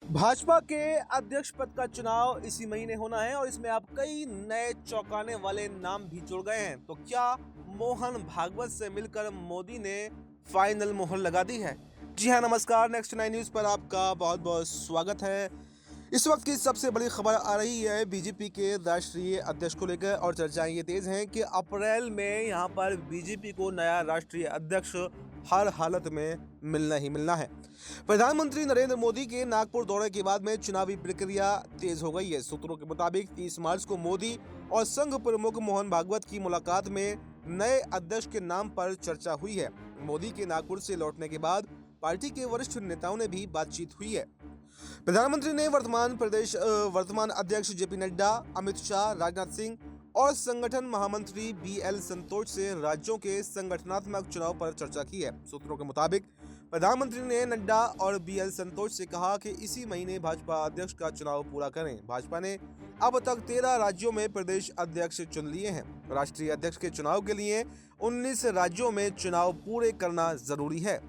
भाजपा के अध्यक्ष पद का चुनाव इसी महीने होना है और इसमें अब कई नए चौंकाने वाले नाम भी जुड़ गए हैं। तो क्या मोहन भागवत से मिलकर मोदी ने फाइनल मोहर लगा दी है? जी हां, नमस्कार। नेक्स्ट 9 न्यूज पर आपका बहुत बहुत स्वागत है। इस वक्त की सबसे बड़ी खबर आ रही है बीजेपी के राष्ट्रीय अध्यक्ष को लेकर और चर्चाएं ये तेज हैं कि अप्रैल में यहां पर बीजेपी को नया राष्ट्रीय अध्यक्ष हर हालत में मिलना ही मिलना है। प्रधानमंत्री नरेंद्र मोदी के नागपुर दौरे के बाद में चुनावी प्रक्रिया तेज हो गई है। सूत्रों के मुताबिक 30 मार्च को मोदी और संघ प्रमुख मोहन भागवत की मुलाकात में नए अध्यक्ष के नाम पर चर्चा हुई है। मोदी के नागपुर से लौटने के बाद पार्टी के वरिष्ठ नेताओं ने भी बातचीत हुई है। प्रधानमंत्री ने वर्तमान अध्यक्ष जेपी नड्डा, अमित शाह, राजनाथ सिंह और संगठन महामंत्री बीएल संतोष से राज्यों के संगठनात्मक चुनाव पर चर्चा की है। सूत्रों के मुताबिक प्रधानमंत्री ने नड्डा और बीएल संतोष से कहा कि इसी महीने भाजपा अध्यक्ष का चुनाव पूरा करें। भाजपा ने अब तक 13 राज्यों में प्रदेश अध्यक्ष चुन लिए हैं। राष्ट्रीय अध्यक्ष के चुनाव के लिए 19 राज्यों में चुनाव पूरे करना जरूरी है।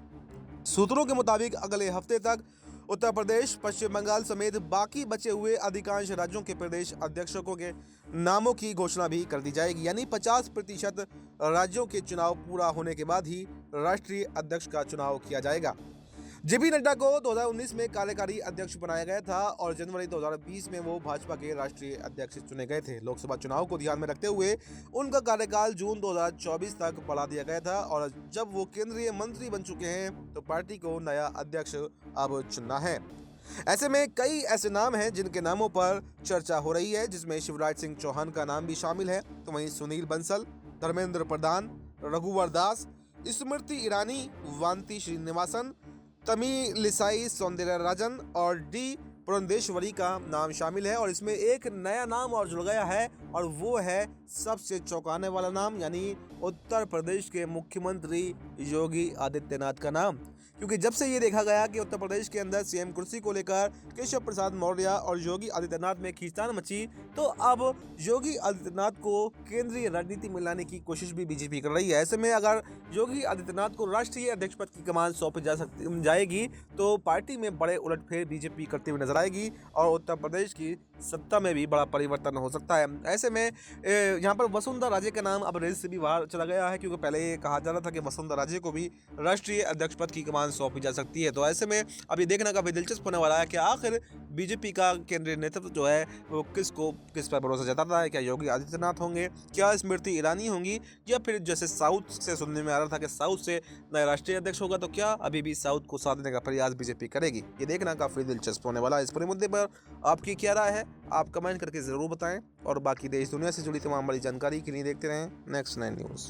सूत्रों के मुताबिक अगले हफ्ते तक उत्तर प्रदेश, पश्चिम बंगाल समेत बाकी बचे हुए अधिकांश राज्यों के प्रदेश अध्यक्षों के नामों की घोषणा भी कर दी जाएगी। यानी 50% राज्यों के चुनाव पूरा होने के बाद ही राष्ट्रीय अध्यक्ष का चुनाव किया जाएगा। जेपी नड्डा को 2019 में कार्यकारी अध्यक्ष बनाया गया था और जनवरी 2020 में वो भाजपा के राष्ट्रीय अध्यक्ष चुने गए थे। लोकसभा चुनाव को ध्यान में रखते हुए उनका कार्यकाल जून 2024 तक बढ़ा दिया गया था और जब वो केंद्रीय मंत्री बन चुके हैं तो पार्टी को नया अध्यक्ष अब चुनना है। ऐसे में कई ऐसे नाम हैं जिनके नामों पर चर्चा हो रही है, जिसमें शिवराज सिंह चौहान का नाम भी शामिल है। तो वहीं सुनील बंसल, धर्मेंद्र प्रधान, रघुवर दास, स्मृति ईरानी, वांती श्रीनिवासन, तमिलिसाई सौंदरराजन और डी पुरंदेश्वरी का नाम शामिल है। और इसमें एक नया नाम और जुड़ गया है और वो है सबसे चौंकाने वाला नाम, यानी उत्तर प्रदेश के मुख्यमंत्री योगी आदित्यनाथ का नाम। क्योंकि जब से ये देखा गया कि उत्तर प्रदेश के अंदर सीएम कुर्सी को लेकर केशव प्रसाद मौर्य और योगी आदित्यनाथ में खींचतान मची, तो अब योगी आदित्यनाथ को केंद्रीय राजनीति में लाने की कोशिश भी बीजेपी कर रही है। ऐसे में अगर योगी आदित्यनाथ को राष्ट्रीय अध्यक्ष पद की कमान सौंपी जाएगी तो पार्टी में बड़े उलटफेर बीजेपी करते हुए नजर आएगी और उत्तर प्रदेश की सत्ता में भी बड़ा परिवर्तन हो सकता है। ऐसे में यहाँ पर वसुंधरा राजे का नाम अब रेस से भी बाहर चला गया है, क्योंकि पहले ये कहा जा रहा था कि वसुंधरा राजे को भी राष्ट्रीय अध्यक्ष पद की कमान सौंपी जा सकती है। तो ऐसे में अब ये देखना काफी दिलचस्प होने वाला है कि आखिर बीजेपी का केंद्रीय नेतृत्व जो है वो किस पर भरोसा जताता है। क्या योगी आदित्यनाथ होंगे, क्या स्मृति ईरानी होंगी, या फिर जैसे साउथ से सुनने में आ रहा था कि साउथ से नया राष्ट्रीय अध्यक्ष होगा, तो क्या अभी भी साउथ को साथ देने का प्रयास बीजेपी करेगी? ये देखना काफी दिलचस्प होने वाला है। इस पूरे मुद्दे पर आपकी क्या राय है, आप कमेंट करके जरूर बताएं और बाकी देश दुनिया से जुड़ी तमाम बड़ी जानकारी के लिए देखते रहें नेक्स्ट 9 न्यूज़।